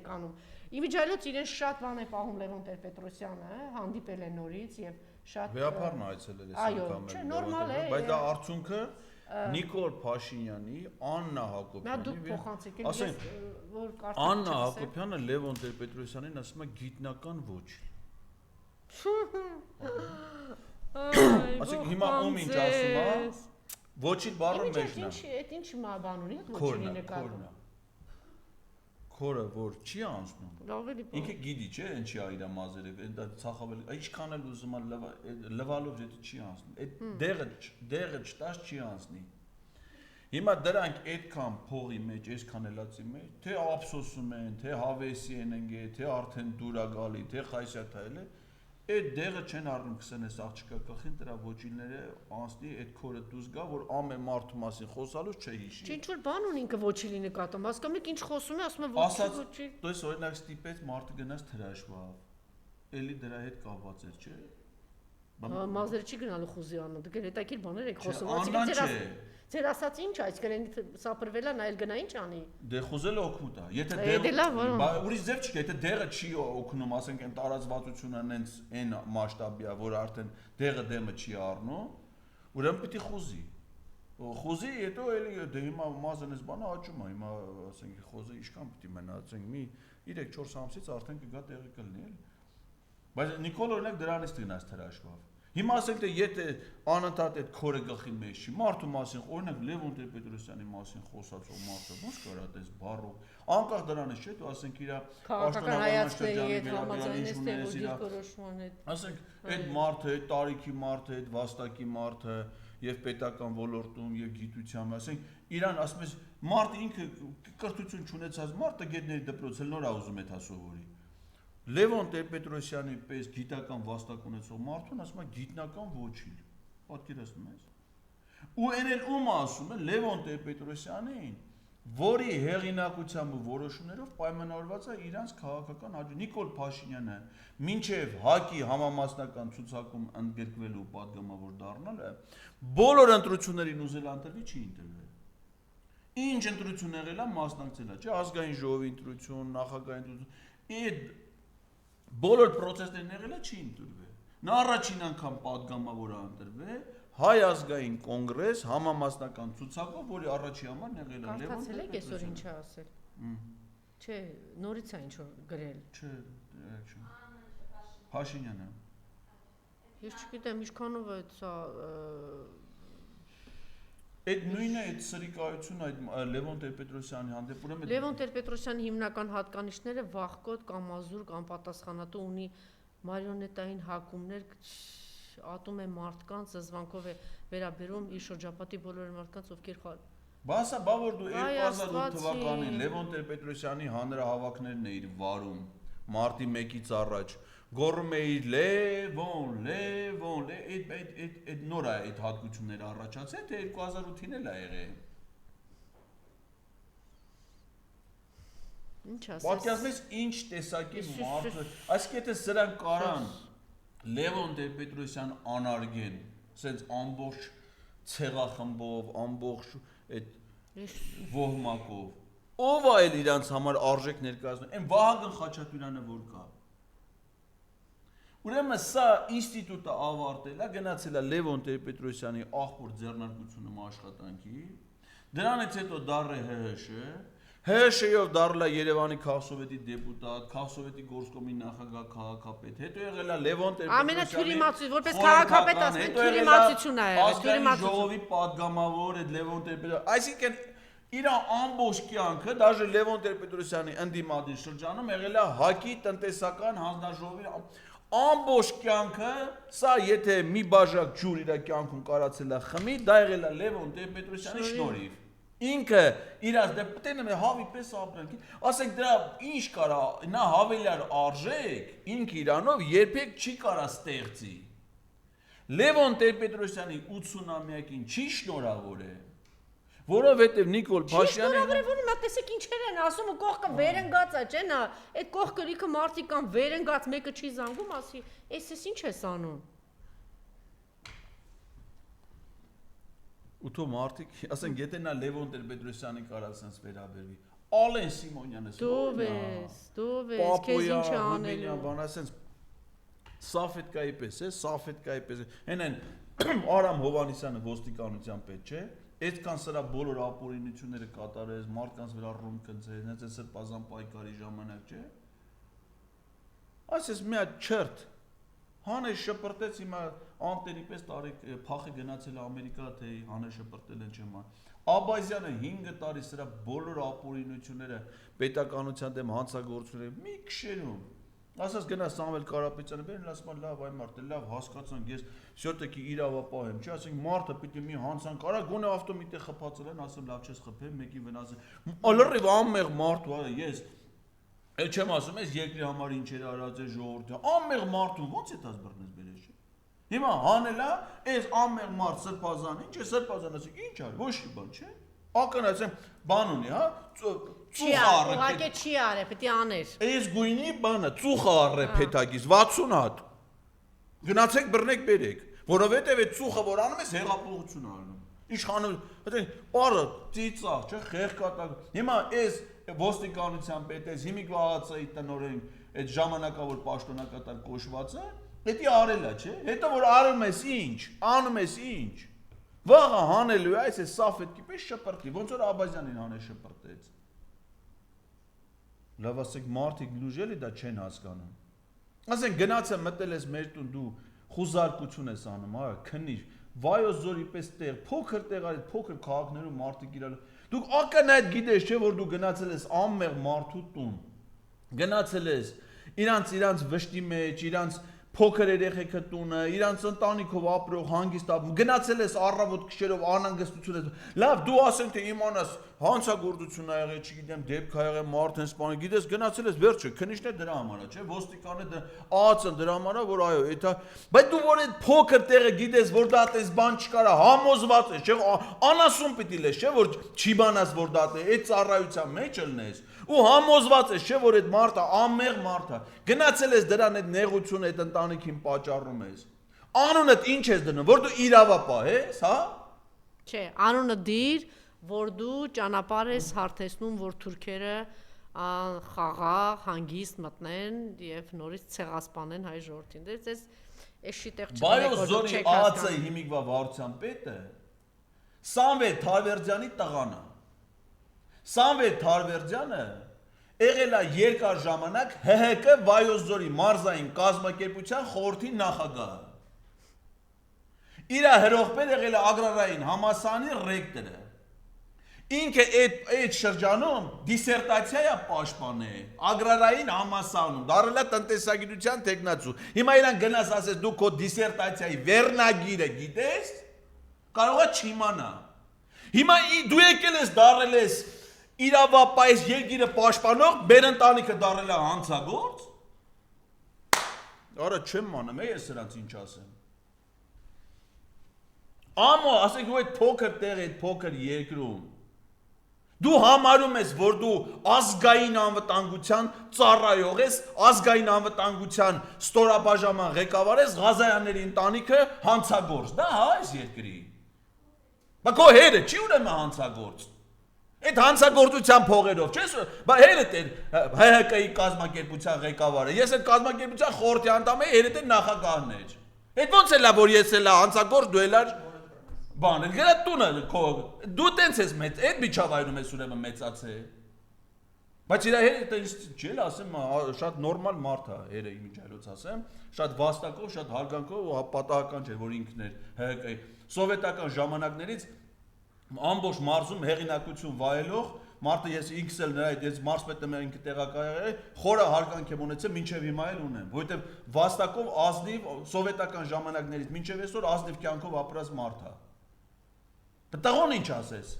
իրականում։ Իմիջիայլոց իրեն շատ բան է պահում Լևոն Տեր-Պետրոսյանը, հանդիպել է նորից եւ շատ Վեհապարն այցելել է անգամ։ Չէ, նորմալ է։ Բայց դա արդյունքը Նիկոլ Փաշինյանի, Աննա Հակոբյանի, ասենք, որ կարծես Աննա Հակոբյանը Լևոն Տեր-Պետրոսյանին ասում է գիտնական ոչիլ։ Ասենք հիմա ում ինչ ասում է, ոչիլ բառը մեջն է։ Այդ ինչ բան ունի, ոչիլի նկատում։ Քորը որ չի անցնում։ Ինքը գիտի, չէ, ինչի է իր մազերը, դա ցախավել, ինչքան էլ ուզում է լվալով եթե չի անցնում։ Այդ դեղը չտաշ չի անցնի։ Հիմա դրանք այդքան փողի մեջ, այսքան ելածի մեջ, թե ափսոսում են, թե հավեսի են ընկել, թե արդեն դուր է գալի, թե խայսյաթայել է, այդ դեղը չեն առնում 20 աղջկա կախին դրա ոչիլները անցնի այդ քորը դուզ գա, որ ամեն մարդու մասին խոսալուց չհիշի։ Ինչ որ բան ունի ինքը ոչիլի նկատում, հասկանում եք ինչ խոսում է, ասում է ոչիլ։ Դες օրինակ ստիպեց մարդը գնաց թրաշվավ։ Էլի դրա հետ կապված էր, չէ։ Մազերը չի գնալու խուզիանը, դուք հետաքրքիր բաներ եք խոսում, Ձեր ասած ինչ այս գրեն սապրվել է, նա էլ գնա ինչ անի։ Դե խուզելը օգնուտ է։ Եթե ուրիշ ձև չի, եթե դեղը չի օգնում, ասենք այն տարածվածությունը այնց այն մասշտաբի է, որ արդեն դեղը դեմը չի առնում, ուրեմն պիտի խուզի։ Խուզի, հետո էլի դե հիմա մազանես բանը աճում է, հիմա ասենք խոզը ինչքան պիտի մնա, ասենք մի 3-4 ամսից արդեն կգա տեղը կլինի, էլի։ Բայց Նիկոլ օրինակ դրանից գնաց թրաշվավ։ Հիմա ասենք թե եթե անընդհատ այդ քորը գլխի մեջ չի, մարդու մասին, օրինակ Լևոն Տեր-Պետրոսյանի մասին խոսածող մարդը ոնց կարա այդպես բառով, անկախ դրանից չէ, դու ասենք իր քաղաքական հայացքների հետ համաձայնեցնելու դիրքորոշման հետ։ Ասենք այդ մարդը, այդ տարիքի մարդը, այդ վաստակի մարդը եւ պետական ոլորտում եւ գիտությամբ, ասենք իրան ասում ես մարդը ինքը կրթություն չունեցած մարդը գետների դպրոցել նոր է ուզում այդ հասովորի։ Լևոն Տեր-Պետրոսյանի պես գիտական վաստակ ունեցող մարդուն ասում է գիտնական ոչիլ։ Պատկերացնում ես։ Ու այն էլ ում ասում է Լևոն Տեր-Պետրոսյանին, որի հեղինակությամբ ու որոշումներով պայմանավորված է իրանց քաղաքական աճը։ Նիկոլ Փաշինյանը մինչև ՀԱԿ-ի համամասնական ցուցակում ընդգրկվելու պատգամավոր դառնալը բոլոր ընտրություններին ուզել ընտրվի չի ընտրվել։ Ինչ ընտրություն եղել է մասնակցել է, չէ, ազգային ժողովի ընտրություն, նախագահային ընտրություն, այդ բոլոր process-ներն եղել է չի ընտրվել։ Նա առաջին անգամ պատգամավոր է ընտրվել Հայ ազգային կոնգրես համամասնական ցուցակով, որի առաջի համար եղել է Լևոն Տեր-Պետրոսյանը։ Կարծացել եք այսօր ինչ է ասել։ Չէ, նորից է ինչ որ գրել։ Չէ, Փաշինյանը։ Ես չգիտեմ, ինչքանով է սա Այդ նույնը այդ սրիկայությունը այդ Լևոն Տեր-Պետրոսյանի հանդեպ ուրեմն Լևոն Տեր-Պետրոսյանի հիմնական հատկանիշները վախկոտ կամ ազուր կամ պատասխանատու ունի մարիոնետային հակումներ ատում է մարդկանց զզվանքով է վերաբերում իր շրջապատի բոլոր մարդկանց ովքեր Բասա բա որ դու 2008 թվականին Լևոն Տեր-Պետրոսյանի հանրահավաքներն էիր վարում մարտի 1-ից առաջ Գոռում էիր Լևոն, այդ նոր է այդ հատկությունները առաջացել, թե 2008-ին էլ է եղել։ Ինչ ասես։ Պատկերացնես ինչ տեսակի մարդը, այսինքն եթե սրանք կարան Լևոն Տեր-Պետրոսյան անարգեն, ասենց ամբողջ ցեղախմբով, ամբողջ այդ ոհմակով, ով է էլ իրանց համար արժեք ներկայացնում, այն Վահագն Խաչատուրյանը որ կա։ Ուրեմն սա ինստիտուտը ավարտել է, գնացել է Լևոն Տեր-Պետրոսյանի աղբոր ձեռնարկությունում աշխատանքի, դրանից հետո դառը ՀՀՇ-ով դառել է Երևանի քաղսովետի դեպուտատ, քաղսովետի գործկոմի նախագահ քաղաքապետ, հետո եղել է Լևոն Տեր-Պետրոսյանի ամենաթյուրիմացի, որպես քաղաքապետ ասենք թյուրիմացություն է եղել, թյուրիմացություն ժողովի պատգամավոր այդ Լևոն Տեր-Պետրոսյանը, այսինքն իր ամբողջ կյանքը, դաժե Լևոն Տեր-Պետրոսյանի ընդդիմադիր շրջանում եղել է ՀԱԿ-ի տնտեսական հանձնաժողովի ամբողջ կյանքը, սա եթե մի բաժակ ջուր իր կյանքում կարացել է խմի, դա եղել է Լևոն Տեր-Պետրոսյանի շնորհիվ։ Ինքը իրաց դեպտենը հավի պես ապրել, ասենք դրա ինչ կարա, նա հավելյալ արժեք, ինքը իրանով երբեք չի կարա ստեղծի։ Լևոն Տեր-Պետրոսյանի 80-ամյակին չի շնորհավոր է, որովհետև Նիկոլ Փաշյանը շնորհավորվում է, տեսեք ինչեր են ասում ու կողքը վերընկած է, չէ՞ նա, այդ կողքը լիքը մարդիկ կան վերընկած, մեկը չի զանգում, ասի, էս ինչ ես անում։ Ու թող մարդիկ, ասենք, եթե նա Լևոն Տեր-Պետրոսյանի կարա ասենց վերաբերվի, Ալեն Սիմոնյանը Դու ես, քեզ ինչ անելու։ Բան ասենց Սաֆետկայի պես է, Սաֆետկայի պես է։ Հենեն Արամ Հովանիսյանը ոստիկանության պետ չէ։ Այդքան սրա բոլոր ապօրինությունները կատարես, մարդկանց վրա ռում կնցես, հենց այդ սրբազան պայքարի ժամանակ չէ։ Այսպես մի հատ չերտ հանե շպրտեց հիմա անտենի պես տարեք փախի գնացել Ամերիկա թե հանե շպրտել են չեմ։ Աբազյանը 5 տարի սրա բոլոր ապօրինությունները պետականության դեմ հանցագործությունները մի քշերում ասած գնա Սամվել Կարապետյանը բերեն ասում լավ այ մարդը լավ հասկացանք ես շյոտեկի իրավապահ եմ չի ասենք մարդը պիտի մի հանցանք արա գոնե ավտոմատի խփածել են ասում լավ չես խփեմ մեկի վնասը ալրիվ անմեղ մարդ ու ես Էլ չեմ ասում ես երկրի համար ինչեր արած է ժողովուրդը անմեղ մարդու ո՞նց է դաս բռնես բերես չէ Հիմա հանելա այս անմեղ մարդ սրբազան ինչ է սրբազան ասի ինչ արի ոչ մի բան չէ ակնացեմ բան ունի հա ծուխարը ուղղակի չի արել պետք է աներ Այս գույնի բանը ծուխարը փետագից 60 հատ գնացեք բռնեք բերեք որովհետև այդ ծուխը որ անում ես հեղափոխություն անում իշխանում պարը ծիծաղ չէ խեղկատակ հիմա այս ոստիկանության պետես հիմիկ վաղացայի տնօրեն այդ ժամանակավոր պաշտոնակատար կոչվածը դա արելա չէ հետո որ արում ես ինչ անում ես ինչ վաղը հանելու է այս սաֆետքի պես շպրտի ոնց որ Աբազյանին հանել շպրտեց լավ ասեք մարդիկ լուժելի դա չեն հասկանում ասեն գնացը մտել ես մեր տուն դու խուզարկություն ես անում հա քնիր Վայոց ձորի պես տեղ փոքր տեղ արի փոքր քաղաքներում մարդիկ իրար դուք ակնհայտ գիտես չէ որ դու գնացել ես անմեղ մարդու տուն գնացել ես իրանց վշտի մեջ իրանց փոքր երեխեքը տունը իրանց ընտանիքով ապրող հանգիստ գնացել ես առավոտ քշերով անհանգստություն ես լավ դու ասենք թե իմանաս հանցագործություն ա եղել չգիտեմ դեպք ա եղել մարդ են սպանել գիտես գնացել ես վերջը քնիշն է դրա համար չէ ոստիկանը ԱԱՑ-ը դրա համար որ այո դա բայց դու որ այդ փոքր տեղը գիտես որ դա այդպես բան չկարա համոզված ես չէ անասուն պիտի լես չէ որ չի բանաս որ դա այդ ծառայության մեջ ելնես ու համոզված ես չէ որ այդ մարդը անմեղ մարդ է գնացել ես դրան այդ նեղությունը այդ ընտանիքին պատճառում ես անունդ ինչ ես դնում որ դու իրավապահ ես հա չէ անունը դիր որ դու ճանապարհ ես հարթեցնում որ թուրքերը խաղաղ հանգիստ մտնեն եւ նորից ցեղասպանեն հայ ժողովրդին դες էշի տեղ Վայոց ձորի ԱԱՑ-ի հիմիկվա վարչության պետը Սամվել Թավերդյանի տղան է Սամվել Թարվերդյանը եղել է երկար ժամանակ ՀՀԿ Վայոց ձորի մարզային կազմակերպության խորհրդի նախագահը։ Իր հրողբեր եղել է ագրարային համալսարանի ռեկտորը։ Ինքը այդ շրջանում դիսերտացիա է պաշտպանել ագրարային համալսարանում, դարել է տնտեսագիտության տեխնացու։ Հիմա իրան գնաս ասես դու քո դիսերտացիայի վերնագիրը գիտես, կարող է չիմանա։ Հիմա դու եկել ես դարել ես իրավապահ երկիրը պաշտպանող մեր ընտանիքը դարել է հանցագործ Արա չեմ անում ես սրանց ինչ ասեմ Ամո ասեք ու այդ փոքր տեղ այդ փոքր երկրում դու համարում ես որ դու ազգային անվտանգության ծառայող ես ազգային անվտանգության ստորաբաժանման ղեկավար ես Ղազարյանների ընտանիքը հանցագործ դա հա այս երկրի Բա քո հերը չի ուրեմն հանցագործ Այդ հանցագործության փողերով չես բա հերդ է ՀՀԿ-ի կազմակերպության ղեկավարը ես այդ կազմակերպության խորհրդի անդամ եմ հերդ է նախագահն էր Այդ ոնց է լա որ ես էլ հանցագործ դու էլ բան գրա տունը դու տենց ես մեծ այդ միջավայրում ես ուրեմն մեծացել Բայց իր հերը չէ ասեմ շատ նորմալ մարդ է հերը իմիջայլոց ասեմ շատ վաստակով շատ հարգանքով ու պատահական չէ որ ինքն էր ՀՀԿ-ի սովետական ժամանակներից ամբողջ մարզում հեղինակություն վայելող մարդը ես ինքս էլ նրա այդ ես մարզպետը մեր ինքը տեղակայել խորը հարգանք եմ ունեցել մինչև հիմա էլ ունեմ որովհետև վաստակով ազնիվ սովետական ժամանակներից մինչև այսօր ազնիվ կյանքով ապրած մարդ է Տղոն ինչ ասես